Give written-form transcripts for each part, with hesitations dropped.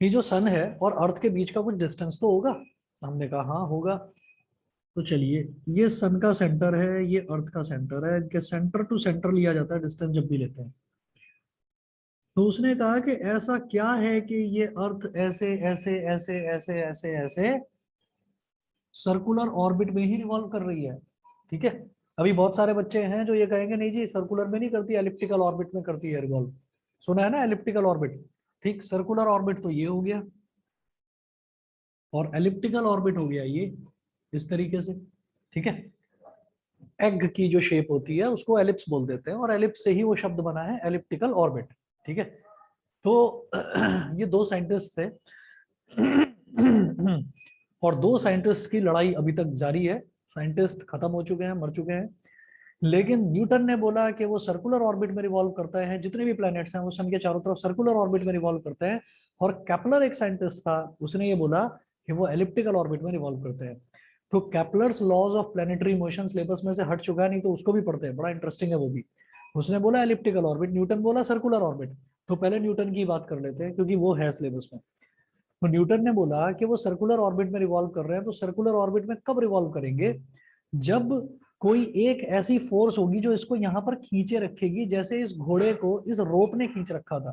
ये जो सन है और अर्थ के बीच का कुछ डिस्टेंस तो होगा। हमने कहा हाँ होगा। तो चलिए, ये सन का सेंटर है, ये अर्थ का सेंटर है, इनके सेंटर टू सेंटर लिया जाता है डिस्टेंस जब भी लेते हैं। तो उसने कहा कि ऐसा क्या है कि ये अर्थ ऐसे ऐसे ऐसे ऐसे ऐसे ऐसे सर्कुलर ऑर्बिट में ही रिवॉल्व कर रही है। ठीक है। अभी बहुत सारे बच्चे हैं जो ये कहेंगे नहीं जी सर्कुलर में नहीं करती, एलिप्टिकल ऑर्बिट में करती है रिवॉल्व। सुना है ना एलिप्टिकल ऑर्बिट। ठीक, सर्कुलर ऑर्बिट तो ये हो गया और एलिप्टिकल ऑर्बिट हो गया ये इस तरीके से। ठीक है। एग की जो शेप होती है उसको एलिप्स बोल देते हैं और एलिप्स से ही वो शब्द बना है एलिप्टिकल ऑर्बिट। ठीक है। तो ये दो साइंटिस्ट थे और दो साइंटिस्ट की लड़ाई अभी तक जारी है। साइंटिस्ट खत्म हो चुके हैं, मर चुके हैं। लेकिन न्यूटन ने बोला कि वो सर्कुलर ऑर्बिट में रिवॉल्व करता है, जितने भी प्लैनेट्स हैं वो सन के चारों तरफ सर्कुलर ऑर्बिट में रिवॉल्व करते हैं। और केपलर एक साइंटिस्ट था, उसने ये बोला कि वो एलिप्टिकल ऑर्बिट में रिवॉल्व करते हैं। तो Kepler's laws of planetary motion syllabus में से हट चुका है, नहीं तो उसको भी पढ़ते हैं, बड़ा इंटरेस्टिंग है वो भी। उसने बोला एलिप्टिकल ऑर्बिट, न्यूटन बोला सर्कुलर ऑर्बिट। तो पहले न्यूटन की बात कर लेते हैं क्योंकि वो है सिलेबस में। तो न्यूटन ने बोला कि वो सर्कुलर ऑर्बिट में रिवॉल्व कर रहे हैं, तो सर्कुलर ऑर्बिट में कब रिवॉल्व करेंगे? जब कोई एक ऐसी फोर्स होगी जो इसको यहाँ पर खींचे रखेगी, जैसे इस घोड़े को इस रोप ने खींच रखा था।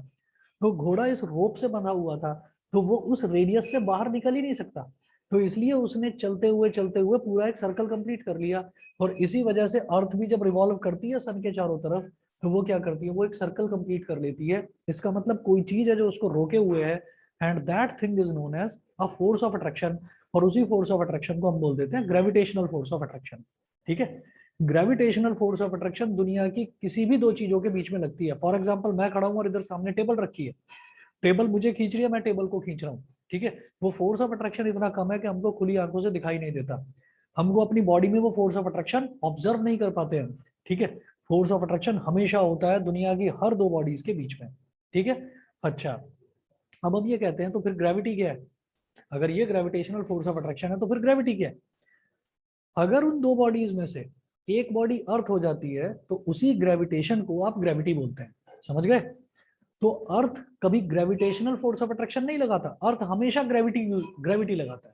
तो घोड़ा इस रोप से बंधा हुआ था, तो वो उस रेडियस से बाहर निकल ही नहीं सकता। तो इसलिए उसने चलते हुए पूरा एक सर्कल कंप्लीट कर लिया। और इसी वजह से अर्थ भी जब रिवॉल्व करती है सन के चारों तरफ, तो वो क्या करती है, वो एक सर्कल कंप्लीट कर लेती है। इसका मतलब कोई चीज है जो उसको रोके हुए है, and that thing is known as a force of attraction. और उसी फोर्स ऑफ अट्रैक्शन को हम बोल देते हैं ग्रेविटेशनल फोर्स ऑफ अट्रैक्शन। ठीक है। ग्रेविटेशनल फोर्स ऑफ अट्रैक्शन दुनिया की किसी भी दो चीजों के बीच में लगती है। फॉर एग्जांपल, मैं खड़ा हूं और इधर सामने टेबल रखी है, टेबल मुझे खींच रही है, मैं टेबल को खींच रहा हूँ। ठीक है। वो फोर्स ऑफ अट्रैक्शन इतना कम है कि हमको खुली आंखों से दिखाई नहीं देता। हमको अपनी बॉडी में वो फोर्स ऑफ अट्रैक्शन ऑब्जर्व नहीं कर पाते हम। ठीक है। फोर्स ऑफ अट्रैक्शन हमेशा होता है दुनिया की हर दो बॉडीज के बीच में। ठीक है। अच्छा, अब हम ये कहते हैं तो फिर ग्रेविटी क्या है? अगर ये ग्रेविटेशनल फोर्स ऑफ अट्रैक्शन है तो फिर ग्रेविटी क्या है? अगर उन दो बॉडीज में से एक बॉडी अर्थ हो जाती है तो उसी ग्रेविटेशन को आप ग्रेविटी बोलते हैं। समझ गए? तो अर्थ कभी ग्रेविटेशनल फोर्स ऑफ अट्रैक्शन नहीं लगाता, अर्थ हमेशा ग्रेविटी ग्रेविटी लगाता है।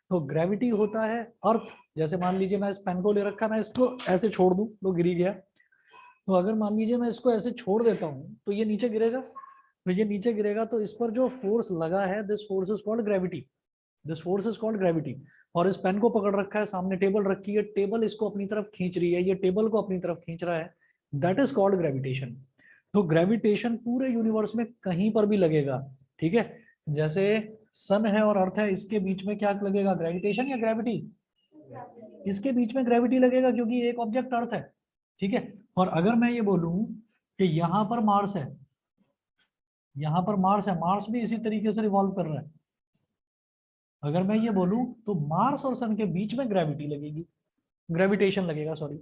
तो ग्रेविटी होता है अर्थ। जैसे मान लीजिए मैं इस पेन को ले रखा, मैं इसको ऐसे छोड़ दूं तो गिर ही गया। तो अगर मान लीजिए मैं इसको ऐसे छोड़ देता हूं तो ये नीचे गिरेगा। तो ये नीचे गिरेगा तो इस पर जो फोर्स लगा है, this force is called gravity. This force is called gravity. और इस पेन को पकड़ रखा है, सामने टेबल रखी है, टेबल इसको अपनी तरफ खींच रही है, ये टेबल को अपनी तरफ खींच रहा है। That is called gravitation. तो ग्रेविटेशन पूरे यूनिवर्स में कहीं पर भी लगेगा। ठीक है। जैसे सन है और अर्थ है, इसके बीच में क्या लगेगा, ग्रेविटेशन या ग्रेविटी? इसके बीच में ग्रेविटी लगेगा क्योंकि एक ऑब्जेक्ट अर्थ है। ठीक है। और अगर मैं ये बोलूं कि यहां पर मार्स है, यहां पर मार्स है, मार्स भी इसी तरीके से रिवॉल्व कर रहा है। अगर मैं ये बोलूं तो मार्स और सन के बीच में ग्रेविटी लगेगी, ग्रेविटेशन लगेगा, सॉरी।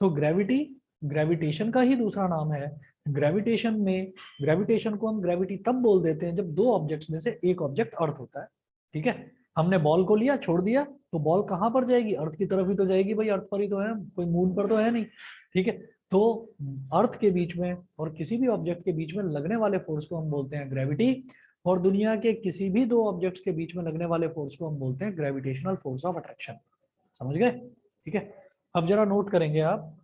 तो ग्रेविटी ग्रेविटेशन का ही दूसरा नाम है। ग्रेविटेशन में, ग्रेविटेशन को हम ग्रेविटी तब बोल देते हैं जब दो ऑब्जेक्ट्स में से एक ऑब्जेक्ट अर्थ होता है। ठीक है। हमने बॉल को लिया, छोड़ दिया, तो बॉल कहां पर जाएगी, अर्थ की तरफ ही तो जाएगी भाई, अर्थ पर ही तो है, कोई मून पर तो है नहीं। ठीक है। तो अर्थ के बीच में और किसी भी ऑब्जेक्ट के बीच में लगने वाले फोर्स को हम बोलते हैं ग्रेविटी। और दुनिया के किसी भी दो ऑब्जेक्ट्स के बीच में लगने वाले फोर्स को हम बोलते हैं ग्रेविटेशनल फोर्स ऑफ अट्रैक्शन। समझ गए? ठीक है। अब जरा नोट करेंगे आप।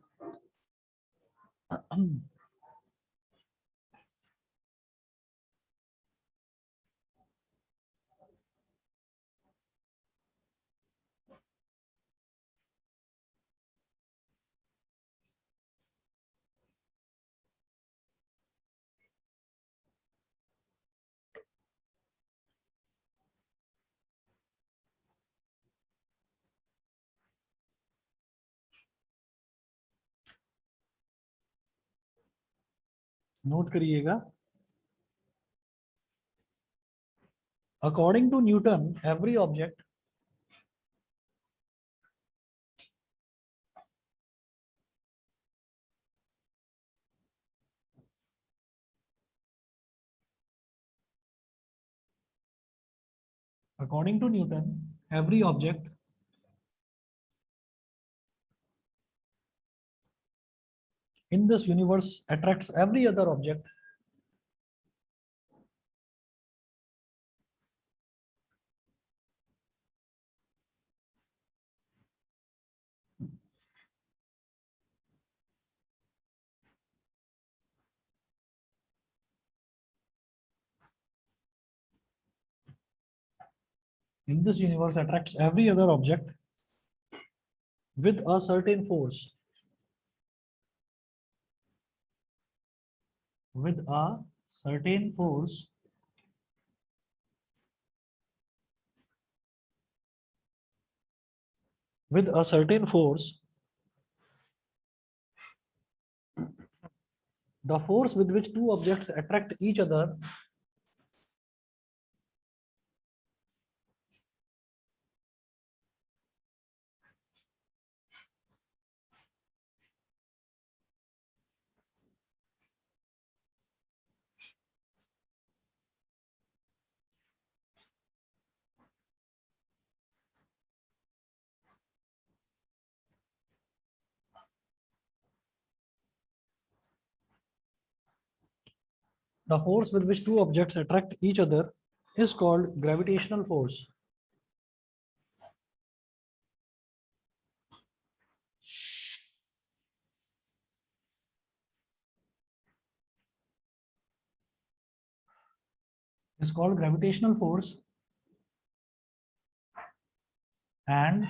नोट करिएगा। According to Newton every object, according to Newton, every object in this universe attracts every other object in this universe attracts every other object with a certain force. With a certain force. With a certain force. The force with which two objects attract each other the force with which two objects attract each other is called gravitational force. Is called gravitational force, and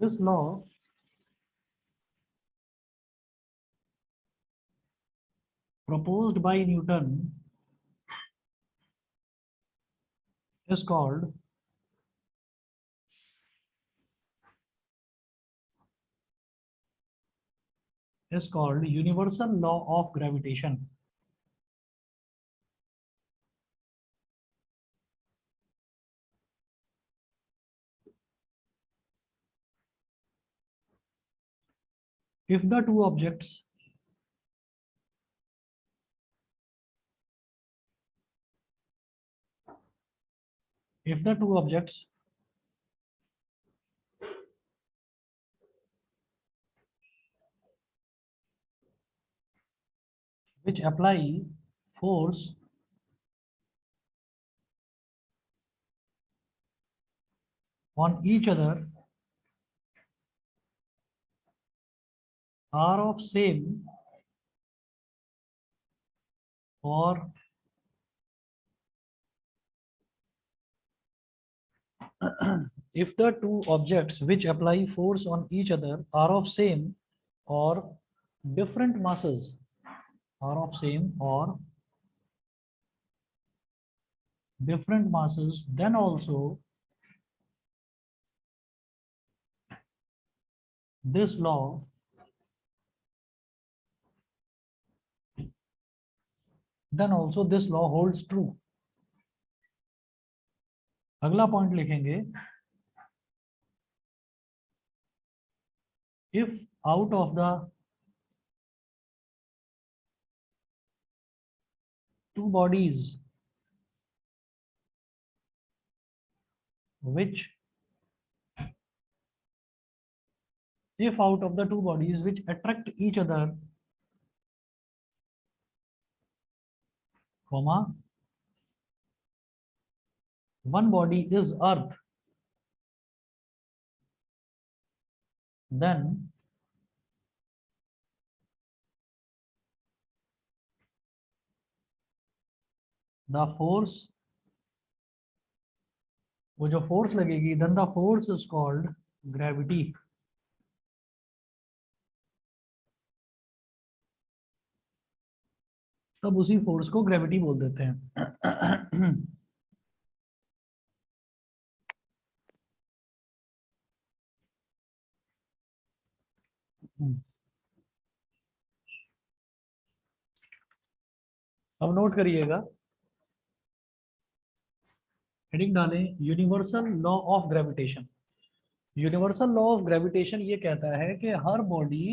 this law proposed by Newton is called universal law of gravitation. If the two objects which apply force on each other are of same or if the two objects which apply force on each other are of same or different masses, are of same or different masses, then also this law holds true. अगला point लिखेंगे, if out of the two bodies which attract each other, comma, one body is earth, then the force, वो जो force लगेगी, then the force is called gravity. तब उसी force को gravity बोल देते हैं. अब नोट करिएगा, हेडिंग डालें universal law of gravitation. Universal law of gravitation ये कहता है कि हर बॉडी,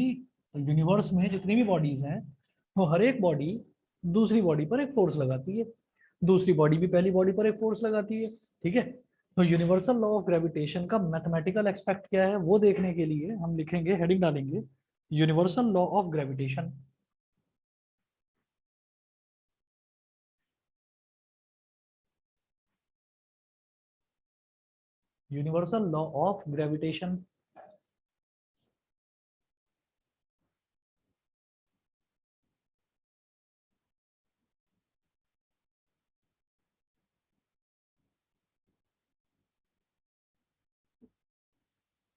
यूनिवर्स में जितनी भी बॉडीज हैं, वो हर एक बॉडी दूसरी बॉडी पर एक फोर्स लगाती है, दूसरी बॉडी भी पहली बॉडी पर एक फोर्स लगाती है. ठीक है, तो यूनिवर्सल लॉ ऑफ ग्रेविटेशन का मैथमेटिकल एस्पेक्ट क्या है वो देखने के लिए हम लिखेंगे, हेडिंग डालेंगे, universal law of gravitation. Universal law of gravitation.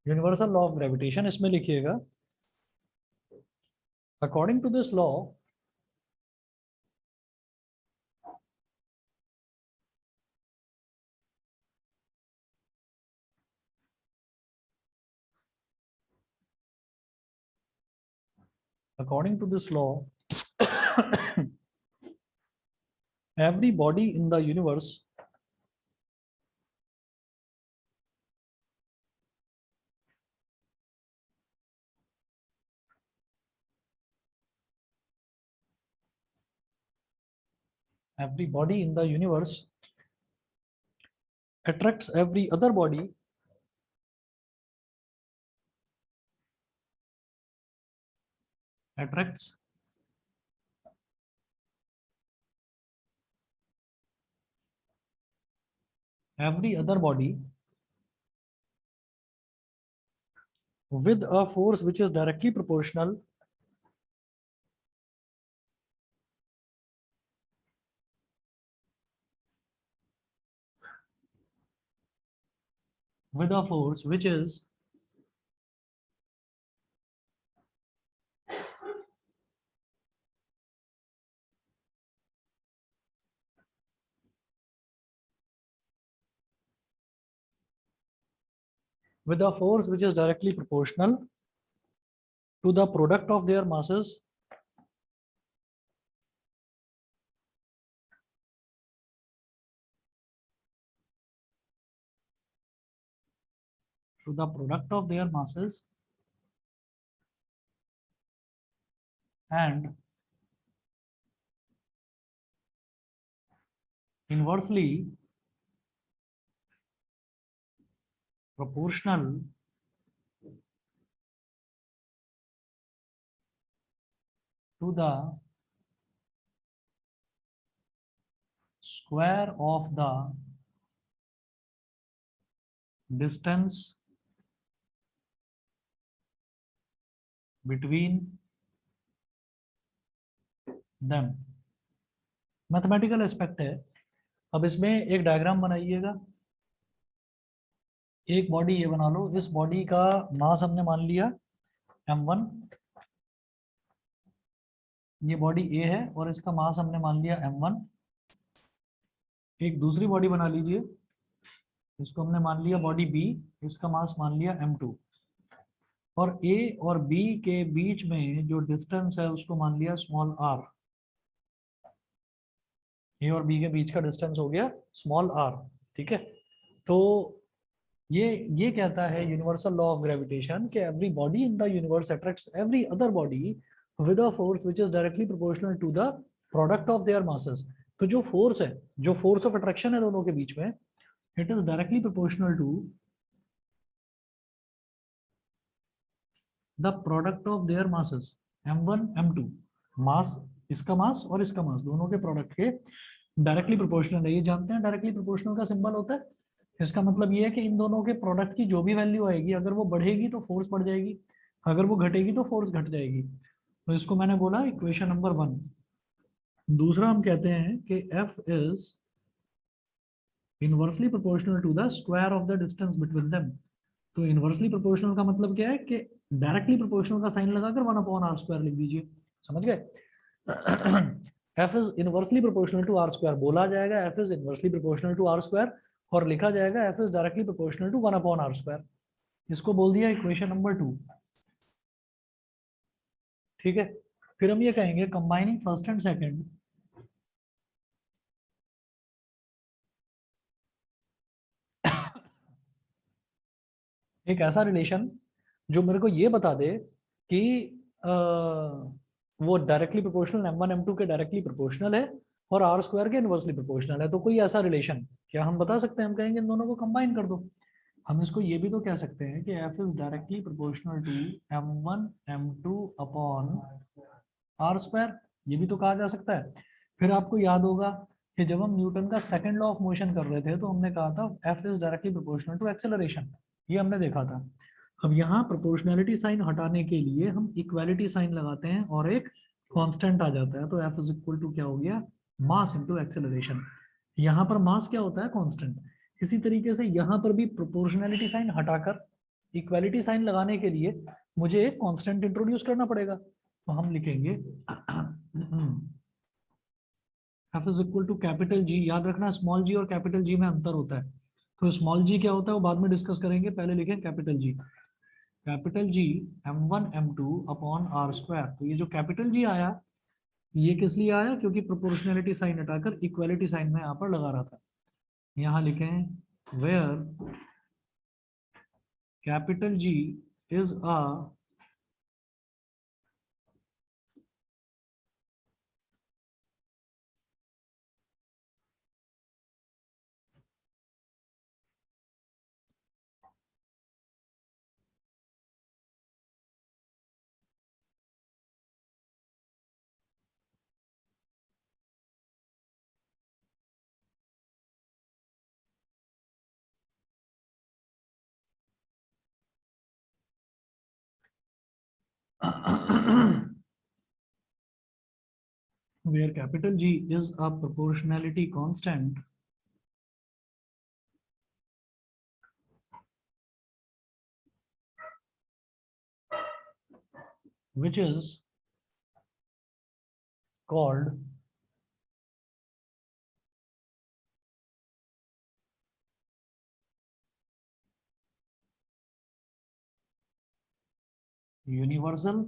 Universal law of gravitation इसमें लिखिएगा, according to this law according to this law every body in the universe attracts every other body attracts every other body with a force which is directly proportional with a force which is directly proportional to the product of their masses and inversely proportional to the square of the distance between them। Mathematical aspect है। अब इसमें एक diagram बनाइएगा, एक body ये बना लो, इस body का मास हमने मान लिया m1, ये बॉडी A है और इसका मास हमने मान लिया m1। एक दूसरी बॉडी बना लीजिए, इसको हमने मान लिया बॉडी B, इसका मास मान लिया m2 और A और B के बीच में जो डिस्टेंस है उसको मान लिया स्मॉल r। A और B के बीच का डिस्टेंस हो गया स्मॉल r, ठीक है। तो ये कहता है यूनिवर्सल लॉ ऑफ ग्रेविटेशन कि every body in the universe attracts every other body with a force which is directly proportional to the product of their masses. तो जो फोर्स है, जो फोर्स ऑफ अट्रैक्शन है दोनों के बीच में, it is directly proportional to the product of their masses m1 m2। Mass, इसका मास और इसका मास दोनों के प्रोडक्ट के डायरेक्टली प्रोपोर्शनल है। ये जानते हैं डायरेक्टली प्रोपोर्शनल का सिंबल होता है, इसका मतलब ये है कि इन दोनों के प्रोडक्ट की जो भी वैल्यू आएगी, अगर वो बढ़ेगी तो फोर्स बढ़ जाएगी, अगर वो घटेगी तो फोर्स घट जाएगी। तो इसको मैंने बोला इक्वेशन नंबर 1। दूसरा हम कहते हैं कि F is inversely proportional to the square of the distance between them. तो इनवर्सली प्रोपोर्शनल का मतलब क्या है कि डायरेक्टली प्रोपोर्शनल का साइन लगाकर 1/r² लिख दीजिए, समझ गए। F is inversely proportional to r² बोला जाएगा, F is inversely proportional to r², और लिखा जाएगा F is directly proportional to 1/r²। इसको बोल दिया इक्वेशन नंबर 2, ठीक है। फिर हम ये कहेंगे कंबाइनिंग फर्स्ट एंड सेकंड एक ऐसा रिलेशन जो मेरे को ये बता दे कि वो डायरेक्टली प्रोपोर्शनल m1 m2 के डायरेक्टली प्रोपोर्शनल है और r² के इनवर्सली प्रोपोर्शनल है। तो कोई ऐसा रिलेशन क्या हम बता सकते हैं? हम कहेंगे इन दोनों को कंबाइन कर दो। हम इसको ये भी तो कह सकते हैं कि F is directly proportional to m1 m2 upon r², ये भी तो कहा जा सकता है। फिर आपको याद होगा कि जब हम न्यूटन का सेकंड लॉ ऑफ मोशन कर रहे थे तो हमने कहा था F is directly proportional to acceleration, ये हमने देखा था। अब यहाँ प्रोपोर्शनैलिटी साइन हटाने के लिए हम इक्वालिटी साइन लगाते हैं और एक कांस्टेंट आ जाता है। तो F इज इक्वल टू क्या हो गया, मास इनटू एक्सेलरेशन। यहाँ पर मास क्या होता है, कांस्टेंट। इसी तरीके से यहाँ पर भी प्रोपोर्शनैलिटी साइन हटाकर इक्वालिटी साइन लगाने के लिए मुझे एक कांस्टेंट इंट्रोड्यूस करना पड़ेगा, तो हम लिखेंगे F is equal to capital G. याद रखना स्मॉल जी और कैपिटल जी में अंतर होता है, तो स्मॉल जी क्या होता है वो बाद में डिस्कस करेंगे, पहले लिखें capital G. Capital G m1 m2 upon R square. तो ये जो कैपिटल जी आया ये किस लिए आया, क्योंकि प्रोपोर्शनैलिटी साइन हटाकर इक्वालिटी साइन में यहाँ पर लगा रहा था। यहाँ लिखें where capital G is a where capital G is a proportionality constant which is called universal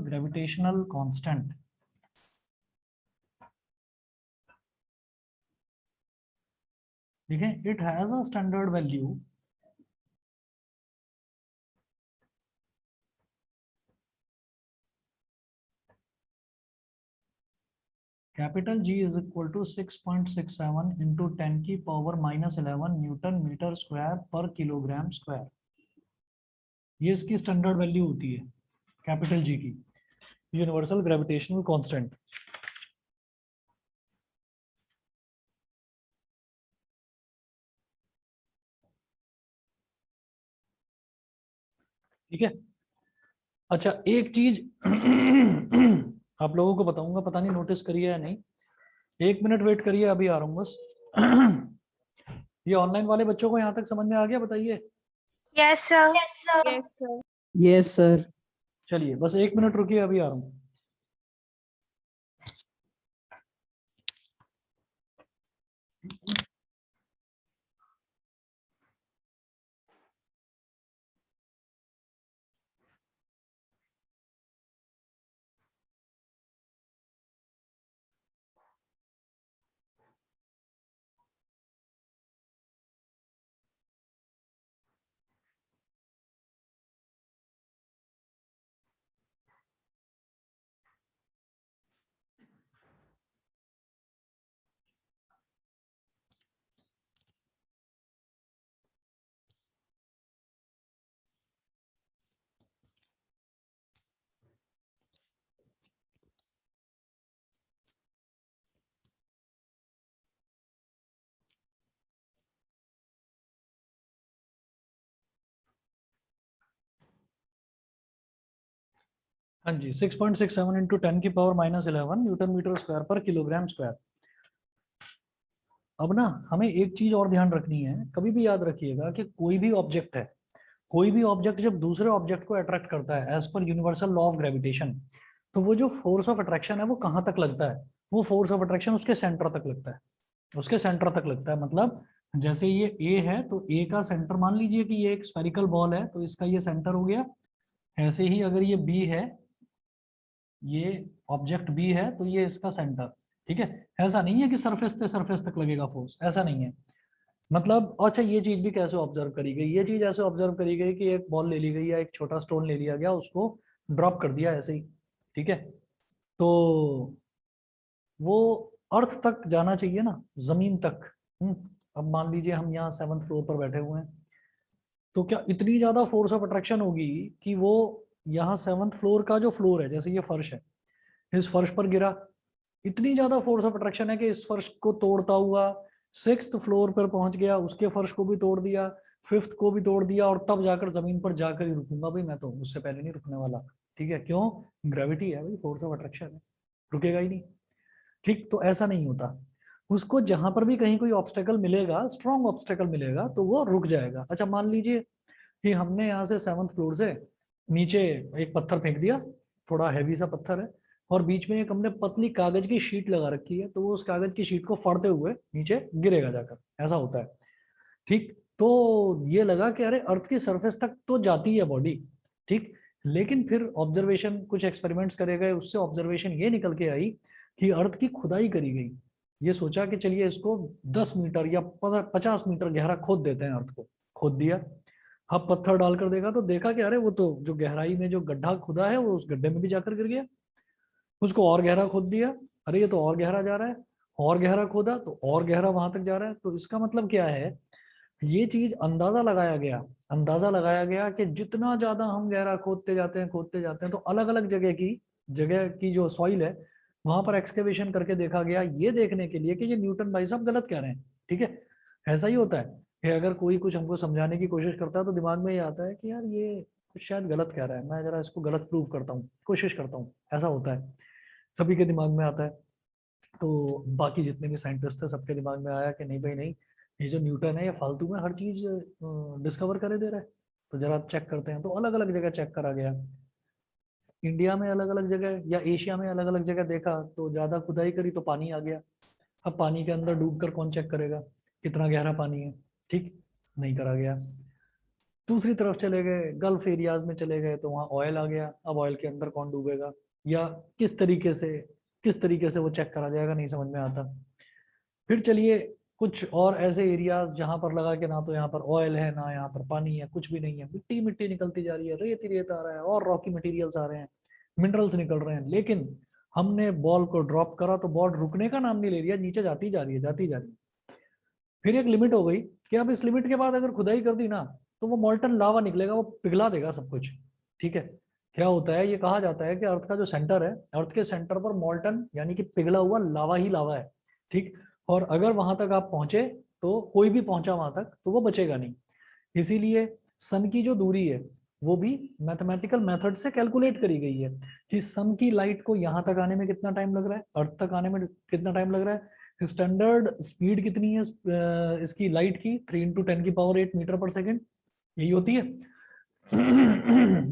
gravitational constant. ठीक है, it has a standard value capital G is equal to 6.67 into 10 की पावर -11 न्यूटन मीटर स्क्वायर पर kilogram square. ये इसकी standard value होती है capital G की, universal gravitational constant. ठीक है, अच्छा एक चीज आप लोगों को बताऊंगा, पता नहीं नोटिस करिए या नहीं, 1 मिनट वेट करिए, अभी आ रहा हूँ बस। ये ऑनलाइन वाले बच्चों को यहाँ तक समझ में आ गया, बताइए। Yes sir. Yes sir. Yes sir. चलिए बस 1 मिनट रुकिए, अभी आ रहा हूँ। हाँ जी, 6.67 इंटू 10 की पावर -11 न्यूटन मीटर स्क्वायर पर किलोग्राम स्क्वायर। अब ना हमें एक चीज और ध्यान रखनी है, कभी भी याद रखिएगा कि कोई भी ऑब्जेक्ट है, कोई भी ऑब्जेक्ट जब दूसरे ऑब्जेक्ट को अट्रैक्ट करता है as per universal law of gravitation, तो वो जो फोर्स ऑफ अट्रैक्शन है वो कहाँ तक लगता है, वो फोर्स ऑफ अट्रैक्शन उसके सेंटर तक लगता है, उसके सेंटर तक लगता है। मतलब जैसे ये ए है तो ए का सेंटर, मान लीजिए कि ये एक स्फेरिकल बॉल है तो इसका ये सेंटर हो गया। ऐसे ही अगर ये बी है, ये ऑब्जेक्ट बी है तो ये इसका सेंटर। ठीक है, ऐसा नहीं है कि सरफेस से सरफेस तक लगेगा फोर्स, ऐसा नहीं है। मतलब अच्छा ये चीज भी कैसे ऑब्जर्व करी गई, ये चीज ऐसे ऑब्जर्व करी गई कि एक बॉल ले ली गई या एक छोटा स्टोन ले लिया गया, उसको ड्रॉप कर दिया ऐसे ही। ठीक है, तो वो अर्थ तक जाना चाहिए ना, जमीन तक। अब मान लीजिए हम यहाँ 7th फ्लोर पर बैठे हुए हैं, तो क्या इतनी ज्यादा फोर्स ऑफ अट्रैक्शन होगी कि वो यहाँ 7th फ्लोर का जो फ्लोर है, जैसे ये फर्श है, इस फर्श पर गिरा, इतनी ज्यादा फोर्स ऑफ अट्रैक्शन है कि इस फर्श को तोड़ता हुआ 6th फ्लोर पर पहुंच गया, उसके फर्श को भी तोड़ दिया, 5th को भी तोड़ दिया, और तब जाकर जमीन पर जाकर ही रुकूंगा भाई मैं, तो उससे पहले नहीं रुकने वाला। ठीक है, क्यों? ग्रेविटी है भाई, फोर्स ऑफ अट्रैक्शन है। रुकेगा ही नहीं। ठीक, तो ऐसा नहीं होता। उसको जहां पर भी कहीं कोई ऑब्स्टेकल मिलेगा, स्ट्रॉन्ग ऑब्स्टेकल मिलेगा, तो वो रुक जाएगा। अच्छा, मान लीजिए कि हमने यहाँ से 7th फ्लोर से नीचे एक पत्थर फेंक दिया, थोड़ा हैवी सा पत्थर है, और बीच में एक हमने पतली कागज की शीट लगा रखी है, तो वो उस कागज की शीट को फाड़ते हुए नीचे गिरेगा जाकर, ऐसा होता है। ठीक, तो ये लगा कि अरे अर्थ की सरफेस तक तो जाती है बॉडी। ठीक, लेकिन फिर ऑब्जर्वेशन, कुछ एक्सपेरिमेंट्स करे गए, उससे ऑब्जर्वेशन ये निकल के आई कि अर्थ की खुदाई करी गई। ये सोचा कि चलिए इसको 10 मीटर या 50 मीटर गहरा खोद देते हैं अर्थ को। खोद दिया। अब पत्थर डालकर देखा तो देखा कि अरे वो तो जो गहराई में जो गड्ढा खुदा है वो उस गड्ढे में भी जाकर गिर गया। उसको और गहरा खोद दिया, अरे ये तो और गहरा जा रहा है। और गहरा खोदा तो और गहरा वहां तक जा रहा है। तो इसका मतलब क्या है, ये चीज अंदाजा लगाया गया कि जितना ज्यादा हम गहरा खोदते जाते हैं तो अलग अलग जगह की जो सॉइल है, वहां पर एक्सकेवेशन करके देखा गया, ये देखने के लिए कि ये न्यूटन भाई साहब गलत कह रहे हैं। ठीक है, ऐसा ही होता है कि अगर कोई कुछ हमको समझाने की कोशिश करता है तो दिमाग में ये आता है कि यार ये कुछ शायद गलत कह रहा है, मैं जरा इसको गलत प्रूव करता हूँ, कोशिश करता हूँ। ऐसा होता है, सभी के दिमाग में आता है। तो बाकी जितने भी साइंटिस्ट थे सबके दिमाग में आया कि नहीं भाई नहीं, ये जो न्यूटन है ये फालतू में हर चीज डिस्कवर करे दे रहा है। तो जरा चेक करते हैं, तो अलग अलग जगह चेक करा गया। इंडिया में अलग अलग जगह या एशिया में अलग अलग जगह देखा, तो ज्यादा खुदाई करी तो पानी आ गया। अब पानी के अंदर डूब कर कौन चेक करेगा कितना गहरा पानी है। ठीक, नहीं करा गया। दूसरी तरफ चले गए, गल्फ एरियाज में चले गए, तो वहाँ ऑयल आ गया। अब ऑयल के अंदर कौन डूबेगा, या किस तरीके से किस तरीके से वो चेक करा जाएगा, नहीं समझ में आता। फिर चलिए कुछ और ऐसे एरियाज जहां पर लगा कि ना तो यहाँ पर ऑयल है ना यहाँ पर पानी है, कुछ भी नहीं है, मिट्टी मिट्टी निकलती जा रही है, रेत ही रेत आ रहा है और रॉकी मटेरियल्स आ रहे हैं, मिनरल्स निकल रहे हैं, लेकिन हमने बॉल को ड्रॉप करा तो बॉल रुकने का नाम नहीं ले रही है, नीचे जाती जा रही है, जाती जा रही है। फिर एक लिमिट हो गई कि अब इस लिमिट के बाद अगर खुदाई कर दी ना, तो वो मॉल्टन लावा निकलेगा, वो पिघला देगा सब कुछ। ठीक है, क्या होता है, ये कहा जाता है कि अर्थ का जो सेंटर है, अर्थ के सेंटर पर मॉल्टन यानी कि पिघला हुआ लावा ही लावा है। ठीक, और अगर वहां तक आप पहुंचे, तो कोई भी पहुंचा वहां तक तो वो बचेगा नहीं। इसीलिए सन की जो दूरी है वो भी मैथमेटिकल मेथड से कैलकुलेट करी गई है कि सन की लाइट को यहाँ तक आने में कितना टाइम लग रहा है, अर्थ तक आने में कितना टाइम लग रहा है, स्टैंडर्ड स्पीड कितनी है इसकी लाइट की, 3 × 10⁸ मीटर पर सेकेंड, यही होती है।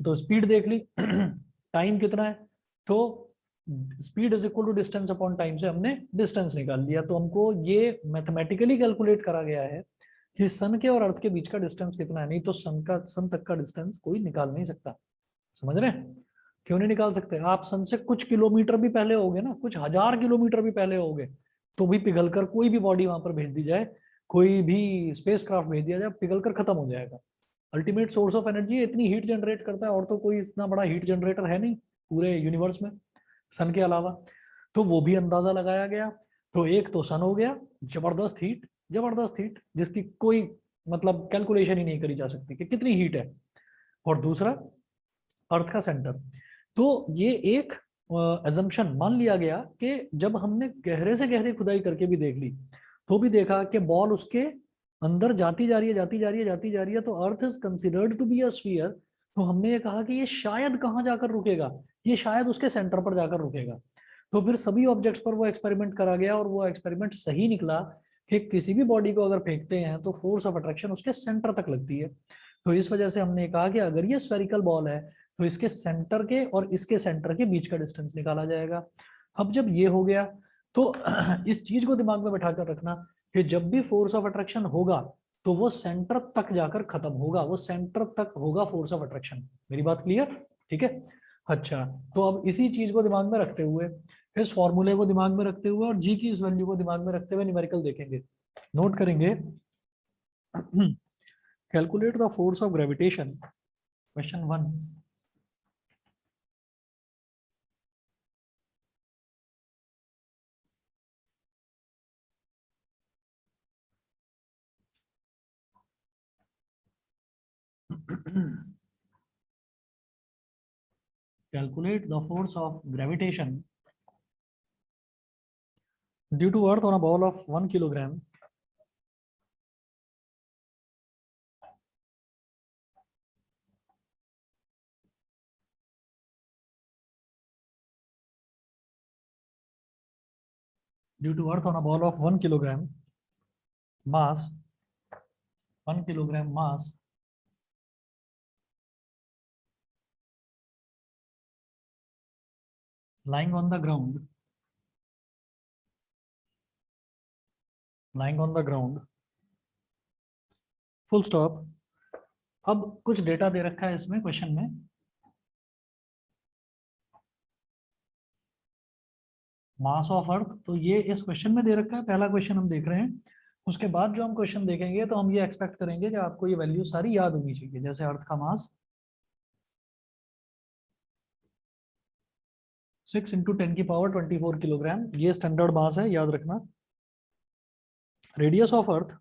तो स्पीड देख ली, टाइम कितना है, तो speed is equal to distance upon time से हमने डिस्टेंस निकाल लिया। तो हमको ये मैथमेटिकली कैलकुलेट करा गया है कि सन के और अर्थ के बीच का डिस्टेंस कितना है। नहीं तो सन तक का डिस्टेंस कोई निकाल नहीं सकता। समझ रहे हैं, क्यों नहीं निकाल सकते, आप सन से कुछ किलोमीटर भी पहले होगे ना, कुछ हजार किलोमीटर भी पहले होगे, तो भी पिघलकर कोई भी बॉडी वहां पर भेज दी जाए, कोई भी स्पेस क्राफ्ट भेज दिया जाए, पिघलकर खत्म हो जाएगा। अल्टीमेट सोर्स ऑफ एनर्जी इतनी हीट जनरेट करता है, और तो कोई इतना बड़ा हीट जनरेटर है नहीं पूरे यूनिवर्स में सन के अलावा। तो वो भी अंदाजा लगाया गया। तो एक तो सन हो गया, जबरदस्त हीट जिसकी कोई मतलब कैलकुलेशन ही नहीं करी जा सकती कि कितनी हीट है। और दूसरा अर्थ का सेंटर। तो ये एक एजम्पशन मान लिया गया कि जब हमने गहरे से गहरी खुदाई करके भी देख ली, तो भी देखा कि बॉल उसके अंदर जाती जा रही है, जाती जा रही है, जाती जा रही है, तो earth is considered to be a sphere. तो हमने ये कहा कि ये शायद कहाँ जाकर रुकेगा, ये शायद उसके सेंटर पर जाकर रुकेगा। तो फिर सभी ऑब्जेक्ट्स पर वो एक्सपेरिमेंट करा गया, और वो एक्सपेरिमेंट सही निकला कि किसी भी बॉडी को अगर फेंकते हैं तो फोर्स ऑफ अट्रैक्शन उसके सेंटर तक लगती है। तो इस वजह से हमने कहा कि अगर ये स्फेरिकल बॉल है, तो इसके सेंटर के और इसके सेंटर के बीच का डिस्टेंस निकाला जाएगा। अब जब ये हो गया, तो इस चीज को दिमाग में बैठा कर रखना कि जब भी फोर्स ऑफ अट्रैक्शन होगा, तो वो सेंटर तक जाकर खत्म होगा, वो सेंटर तक होगा फोर्स ऑफ अट्रैक्शन। मेरी बात क्लियर? ठीक है। अच्छा, तो अब इसी चीज को दिमाग में रखते हुए, इस फॉर्मूले को दिमाग में रखते हुए और जी की इस वैल्यू को दिमाग में रखते हुए न्यूमेरिकल देखेंगे, नोट करेंगे। Calculate the force of gravitation, question 1। Calculate the force of gravitation due to Earth on a ball of 1 kilogram due to earth on a ball of 1 kilogram mass, 1 kilogram mass lying on the ground, lying on the ground, full stop। अब कुछ data दे रखा है इसमें question में, mass of earth, तो ये इस question में दे रखा है, पहला क्वेश्चन हम देख रहे हैं। उसके बाद जो हम क्वेश्चन देखेंगे तो हम ये एक्सपेक्ट करेंगे कि आपको ये वैल्यू सारी याद होनी चाहिए, जैसे अर्थ का मास 6 इंटू 10⁻24 किलोग्राम, ये स्टैंडर्ड मास है, याद रखना। Radius of earth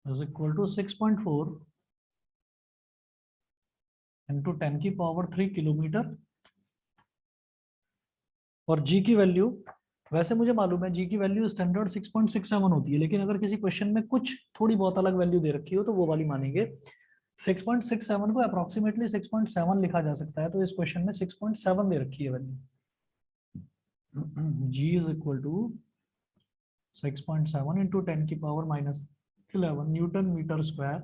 is equal to 6.4 into 10⁻³ kilometre. और जी की वैल्यू, वैसे मुझे मालूम है जी की वैल्यू स्टैंडर्ड 6.67 होती है, लेकिन अगर किसी क्वेश्चन में कुछ थोड़ी बहुत अलग वैल्यू दे रखी हो तो वो वाली मानेंगे। 6.67 को अप्रोक्सीमेटली 6.7 लिखा जा सकता है, तो इस क्वेश्चन में 6.7 दे रखी है value. G is equal to 6.7 into 10⁻⁻11 newton metre square.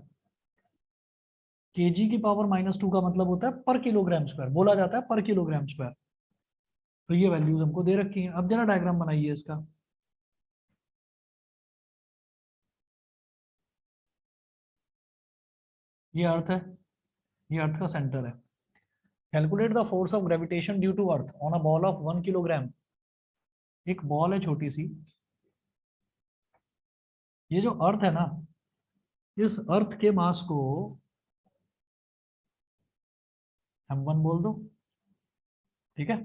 KG की पावर -2 का मतलब होता है पर किलोग्राम स्क्वायर, बोला जाता है पर किलोग्राम स्क्वायर। तो ये वैल्यूज हमको दे रखी हैं। अब जरा डायग्राम बनाइए इसका। ये अर्थ है, ये अर्थ का सेंटर है। Calculate the force of gravitation due to earth on a ball of 1 kilogram. एक बॉल है छोटी सी, ये जो अर्थ है ना, इस अर्थ के मास को m1 बोल दो, ठीक है,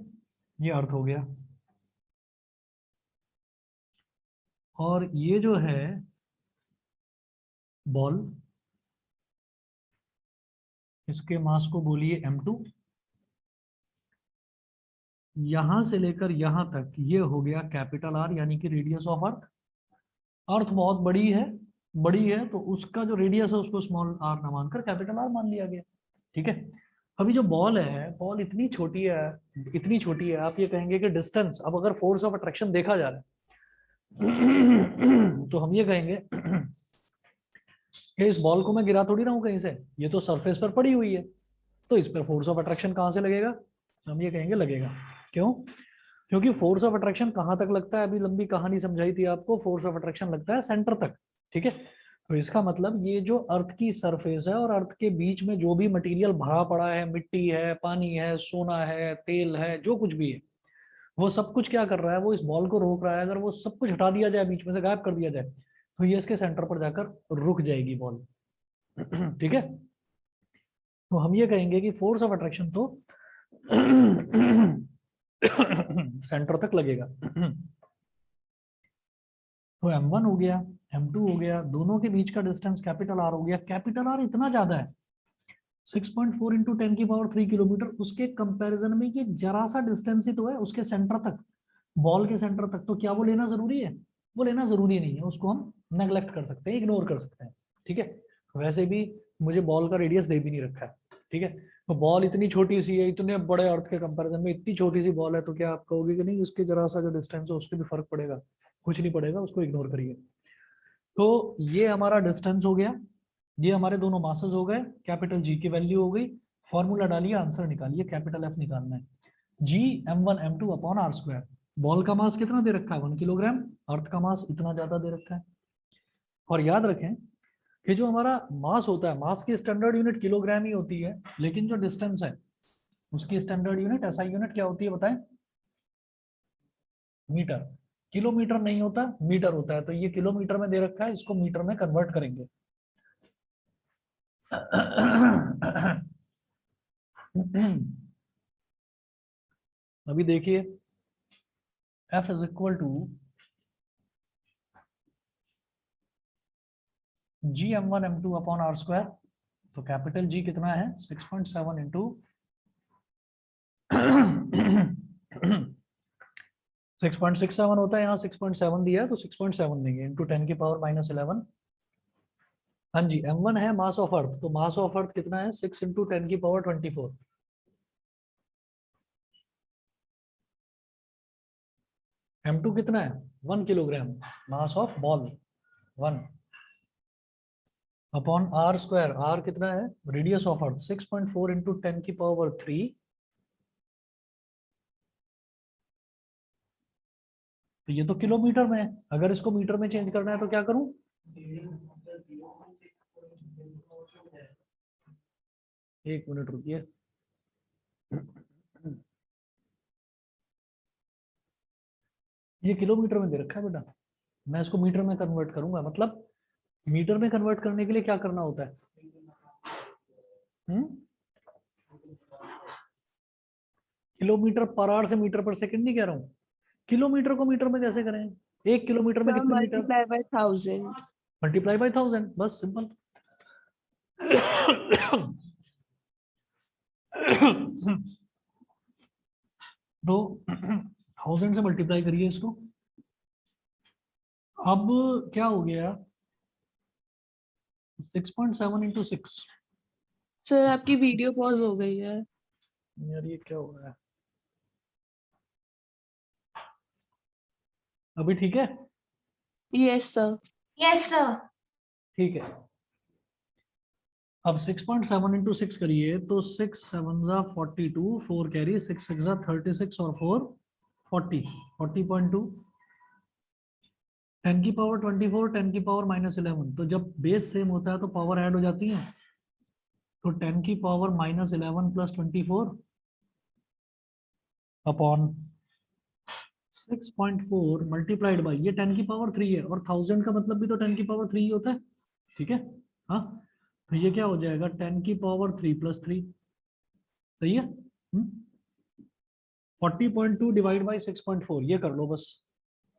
ये अर्थ हो गया। और ये जो है बॉल, इसके मास को बोलिए m2। यहां से लेकर यहां तक ये हो गया कैपिटल आर, यानी कि रेडियस ऑफ अर्थ। अर्थ बहुत बड़ी है, बड़ी है तो उसका जो रेडियस है उसको स्मॉल आर ना मानकर कैपिटल आर मान लिया गया, ठीक है। अभी जो बॉल है, बॉल इतनी छोटी है, इतनी छोटी है, आप ये कहेंगे कि डिस्टेंस, अब अगर फोर्स ऑफ अट्रैक्शन देखा जा रहा है तो हम ये कहेंगे कि इस बॉल को मैं गिरा थोड़ी रहा हूं कहीं से, ये तो सरफेस पर पड़ी हुई है, तो इस पर फोर्स ऑफ अट्रैक्शन कहां से लगेगा? हम ये कहेंगे लगेगा। क्यों? क्योंकि फोर्स ऑफ अट्रैक्शन कहां तक लगता है, अभी लंबी कहानी समझाई थी आपको, फोर्स ऑफ अट्रैक्शन लगता है सेंटर तक, ठीक है। तो इसका मतलब ये जो अर्थ की सरफेस है और अर्थ के बीच में जो भी मटेरियल भरा पड़ा है, मिट्टी है, पानी है, सोना है, तेल है, जो कुछ भी है, वो सब कुछ क्या कर रहा है, वो इस बॉल को रोक रहा है। अगर वो सब कुछ हटा दिया जाए, बीच में से गायब कर दिया जाए, तो ये इसके सेंटर पर जाकर रुक जाएगी बॉल ठीक है। तो हम ये कहेंगे कि फोर्स ऑफ अट्रैक्शन तो सेंटर तक लगेगा। तो m1 हो गया, m2 हो गया, दोनों के बीच का डिस्टेंस कैपिटल आर हो गया। कैपिटल आर इतना ज्यादा है, 6.4 इंटू 10⁻³ किलोमीटर, उसके कंपैरिजन में ये जरा सा डिस्टेंस ही तो है उसके सेंटर तक, बॉल के सेंटर तक। तो क्या वो लेना जरूरी है? वो लेना जरूरी नहीं है, उसको हम नेग्लेक्ट कर सकते हैं, इग्नोर कर सकते हैं, ठीक है। वैसे भी मुझे बॉल का रेडियस दे भी नहीं रखा है, ठीक है। तो बॉल इतनी छोटी सी है, इतने बड़े अर्थ के कंपैरिजन में इतनी छोटी सी बॉल है, तो क्या आप कहोगे कि नहीं उसके जरा सा जो डिस्टेंस है उसके भी फर्क पड़ेगा? कुछ नहीं पड़ेगा, उसको इग्नोर करिए। तो ये हमारा डिस्टेंस हो गया, ये हमारे दोनों मासेस हो गए, कैपिटल जी की वैल्यू हो गई। फॉर्मूला डालिए, आंसर निकालिए, कैपिटल एफ निकालना है, G m1 m2 upon R square. Ball का मास कितना दे रखा है? 1 किलोग्राम। अर्थ का मास इतना ज्यादा दे रखा है। और याद रखें कि जो हमारा मास होता है, मास की स्टैंडर्ड यूनिट किलोग्राम ही होती है, लेकिन जो डिस्टेंस है उसकी स्टैंडर्ड यूनिट, एसआई यूनिट क्या होती है बताएं? मीटर। किलोमीटर नहीं होता, मीटर होता है। तो ये किलोमीटर में दे रखा है, इसको मीटर में कन्वर्ट करेंगे। अभी देखिए, F is equal to G m1 m2 upon R square. तो कैपिटल जी कितना है? 6.7 इंटू 6.67 होता है, यहाँ 6.7 दिया है तो 6.7 देंगे इंटू 10⁻11 हाँ जी, m1 है मास ऑफ अर्थ, तो मास ऑफ अर्थ कितना है 6 इंटू 10⁻²4। m2 कितना है 1 kilogram, mass of ball 1 upon r square, r कितना है रेडियस ऑफ अर्थ 6.4 इंटू 10⁻3। तो ये तो किलोमीटर में है, अगर इसको मीटर में चेंज करना है तो क्या करूं? एक मिनट रुकिए। ये किलोमीटर में दे रखा है बेटा, मैं इसको मीटर में कन्वर्ट करूंगा, मतलब मीटर में कन्वर्ट करने के लिए क्या करना होता है? किलोमीटर पर आवर से मीटर पर सेकंड नहीं कह रहा हूँ, किलोमीटर को मीटर में कैसे करें? 1 किलोमीटर में सर कितने metre? Multiply by 1000। Multiply by 1000, बस सिंपल। तो 1000 से मल्टीप्लाई करिए इसको। अब क्या हो गया 6.7 इंटू 6। सर आपकी वीडियो पॉज हो गई है। यार ये क्या हो रहा है? अभी ठीक है? Yes sir. Yes sir. ठीक है। अब 6.7 इंटू 6 करिए तो 6 7 जा 42, 4 कैरी, 6 6 जा 36 और 4 40, 40.2। 10 की पावर 24, 10 की पावर -11, तो जब बेस सेम होता है तो पावर ऐड हो जाती है, तो 10 की power -11 plus 24 upon 6.4 multiplied by, ये 10 की पावर 3 है, और 1000 का मतलब भी तो 10 की पावर 3 ही होता है, ठीक है? हाँ, तो ये क्या हो जाएगा 10 की पावर 3 प्लस 3, सही है? 40.2 डिवाइड बाई 6.4, ये कर लो बस,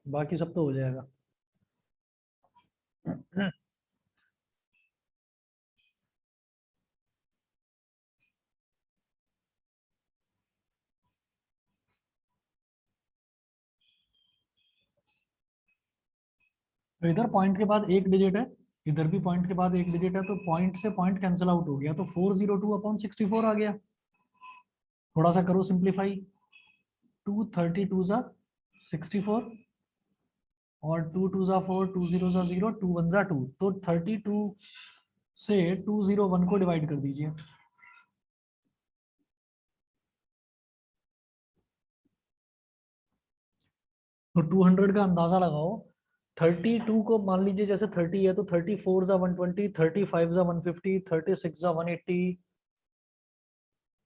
बाकी सब तो हो जाएगा। तो इधर पॉइंट के बाद एक डिजिट है, इधर भी पॉइंट के बाद एक डिजिट है, तो पॉइंट से पॉइंट कैंसिल आउट हो गया, तो 402/64 आ गया। थोड़ा सा करो सिंप्लीफाई, 232 जा 64 और 2 2 जा 4, 2 0 जा 0, 2 1 जा 2, तो 32 से 201 को डिवाइड कर दीजिए। तो 200 का अंदाजा लगाओ, 32 को मान लीजिए जैसे 30 है, तो 34 जा 120, 35 जा 150, 36 जा 180,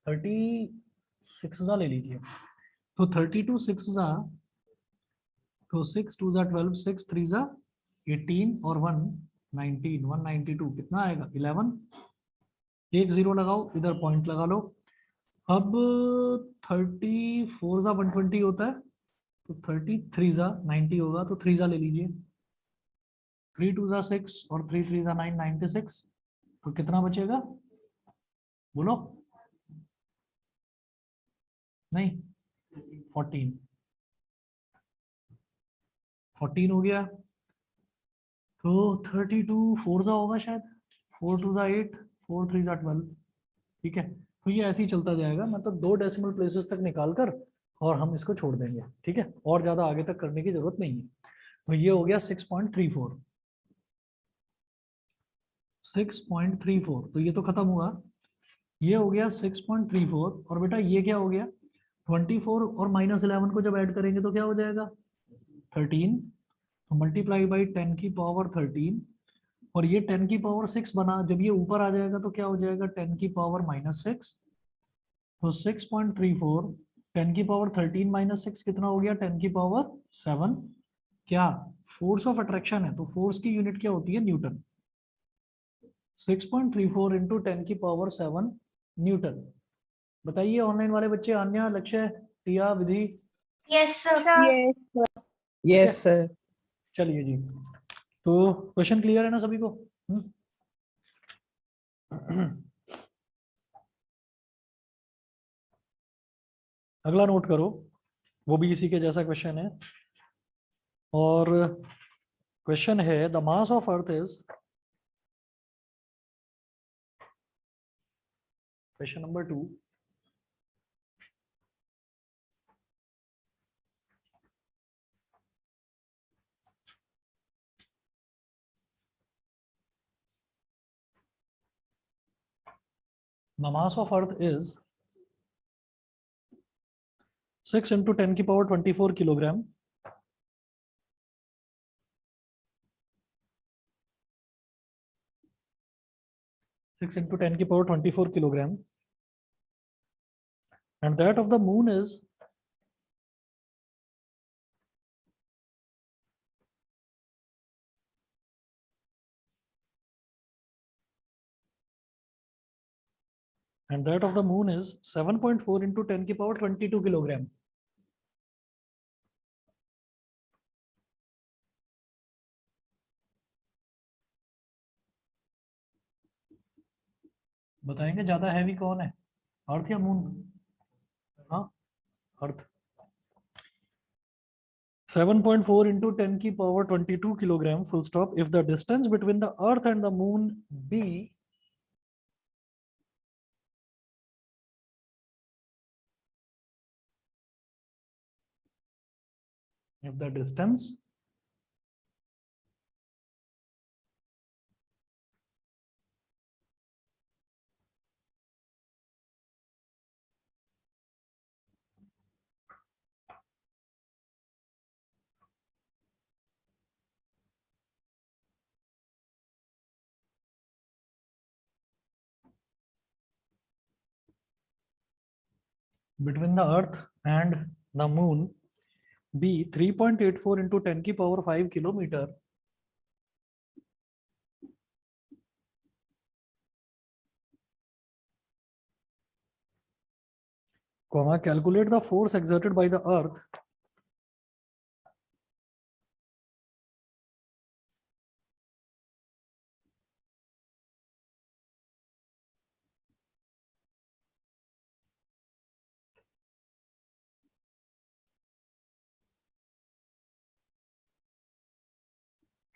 36 जा ले लीजिए, तो 32 6 जा, तो 6 2 जा 12, 6 3 जा 18 और 1 19, 192 कितना आएगा 11। एक जीरो लगाओ, इधर पॉइंट लगा लो। अब 34 जा 120 होता है, तो 33 जा 90 होगा, तो 3 जा ले लीजिए, 3 2 जा 6 और 3 3 जा 9, 96, तो कितना बचेगा बोलो? नहीं, 14, 14 हो गया। तो 32 4 जा होगा शायद, 4 2 जा 8, 4 3 जा 12, ठीक है? तो ये ऐसे ही चलता जाएगा, मतलब 2 डेसिमल प्लेसेस तक निकाल कर और हम इसको छोड़ देंगे, ठीक है? और ज्यादा आगे तक करने की जरूरत नहीं है। तो ये हो गया 6.34, 6.34, तो ये तो खत्म हुआ। ये हो गया 6.34, और बेटा ये क्या हो गया 24 और -11 को जब ऐड करेंगे तो क्या हो जाएगा 13, तो मल्टीप्लाई बाई 10 की पावर 13, और ये 10 की पावर 6 बना, जब ये ऊपर आ जाएगा तो क्या हो जाएगा 10 की पावर -6, तो 6.34 10 की पावर 13 -6 कितना हो गया 10 की पावर 7। क्या फोर्स ऑफ अट्रैक्शन है, तो फोर्स की यूनिट क्या होती है न्यूटन। 6.34 इंटू 10 की पावर 7 न्यूटन। बताइए ऑनलाइन वाले बच्चे, अन्य लक्ष्य, टिया, विधि, यस सर। Yes sir. ठीक है? Yes sir. चलिए जी, तो क्वेश्चन क्लियर है ना सभी को? अगला नोट करो, वो भी इसी के जैसा क्वेश्चन है, और क्वेश्चन है the mass of earth is question number 2, the mass of earth is 6 into 10 की पावर 24 किलोग्राम, six into 10 की power 24 kilogram, and that of the moon is 7.4 into 10 की पावर 22 किलोग्राम। बताएंगे ज्यादा हैवी कौन है, अर्थ या मून? हाँ, अर्थ। 7.4 into 10 की power 22 kilogram, full stop. If the distance between the earth and the moon be if the distance between the earth and the moon be 3.84 into 10 की power 5 kilometre, comma, calculate the force exerted by the earth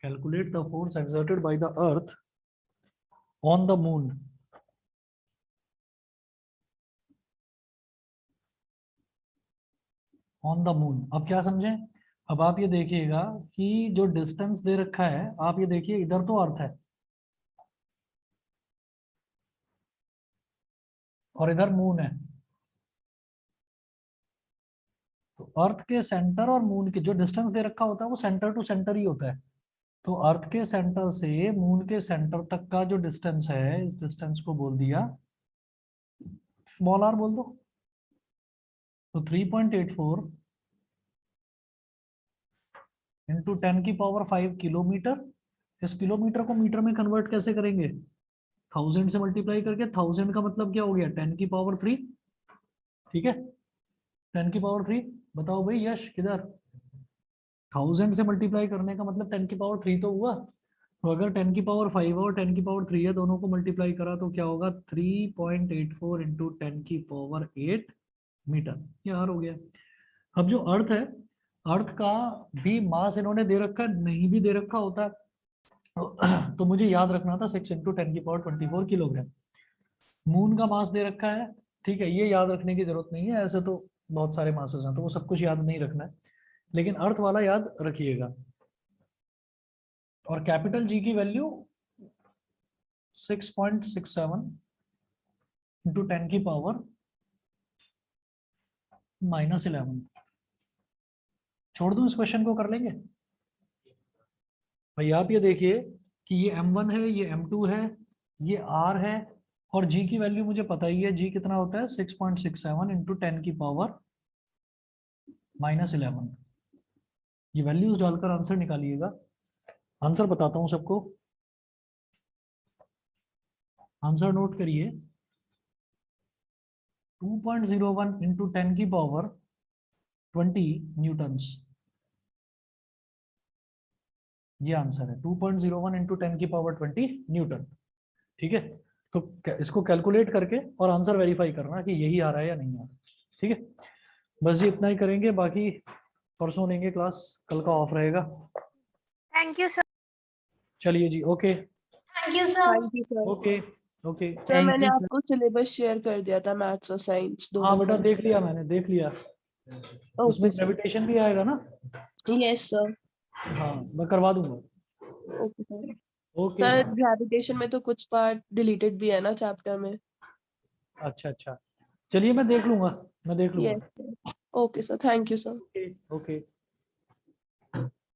calculate the force exerted by the earth on the moon on the moon। अब क्या समझे? अब आप ये देखिएगा कि जो डिस्टेंस दे रखा है, आप ये देखिए इधर तो अर्थ है और इधर मून है, तो अर्थ के सेंटर और मून के जो डिस्टेंस दे रखा होता है वो सेंटर टू सेंटर ही होता है। तो अर्थ के सेंटर से मून के सेंटर तक का जो डिस्टेंस है, इस डिस्टेंस को बोल दिया स्मॉल आर बोल दो। तो 3.84 इंटू 10 की पावर 5 किलोमीटर। इस किलोमीटर को मीटर में कन्वर्ट कैसे करेंगे? 1000 से मल्टीप्लाई करके। 1000 का मतलब क्या हो गया? 10 की पावर 3। ठीक है, 10 की पावर 3। बताओ भाई यश किधर? 1000 से मल्टीप्लाई करने का मतलब 10 की पावर 3 तो हुआ। तो अगर 10 की पावर 5 और 10 की पावर 3 है, दोनों को मल्टीप्लाई करा तो क्या होगा? 3.84 इंटू 10 की पावर 8 मीटर। ये आर हो गया। अब जो अर्थ है, अर्थ का भी मास इन्होंने दे रखा है, नहीं भी दे रखा होता तो मुझे याद रखना था 6 इंटू 10 की पावर 24 किलोग्राम। मून का मास दे रखा है, ठीक है, ये याद रखने की जरूरत नहीं है, ऐसे तो बहुत सारे मासेस हैं तो वो सब कुछ याद नहीं रखना है, लेकिन अर्थ वाला याद रखिएगा। और कैपिटल जी की वैल्यू 6.67 इंटू 10 की पावर -11। छोड़ दूं इस क्वेश्चन को, कर लेंगे भाई। आप ये देखिए कि ये m1 है, ये m2 है, ये r है, और g की वैल्यू मुझे पता ही है। g कितना होता है? 6.67 इंटू 10 की पावर -11। ये वैल्यूज डालकर आंसर निकालिएगा। आंसर बताता हूं सबको, आंसर नोट करिए। 2.01 इंटू 10 की पावर 20 न्यूटन्स, ये आंसर है। 2.01 इंटू 10 की पावर 20 न्यूटन। ठीक है, तो इसको कैलकुलेट करके और आंसर वेरीफाई करना कि यही आ रहा है या नहीं आ रहा। ठीक है, बस ये इतना ही करेंगे, बाकी परसों लेंगे क्लास, कल का ऑफ रहेगा। Thank you sir. चलिए जी, okay thank you sir. Thank you sir. Okay. Okay. Sir Thank मैंने you, sir. आपको सिलेबस शेयर कर दिया था मैथ्स और साइंस हाँ दोनों बेटा का। देख लिया, मैंने देख लिया। उसमें ओके सर। ग्रेविटेशन भी आएगा ना? Yes sir. हाँ मैं करवा दूंगा। Okay sir. Okay. Sir gravitation में तो कुछ पार्ट डिलीटेड भी है ना चैप्टर में। अच्छा अच्छा, चलिए मैं देख लूंगा, मैं देख लूंगा। Yes sir. Okay sir, thank you sir. Okay okay.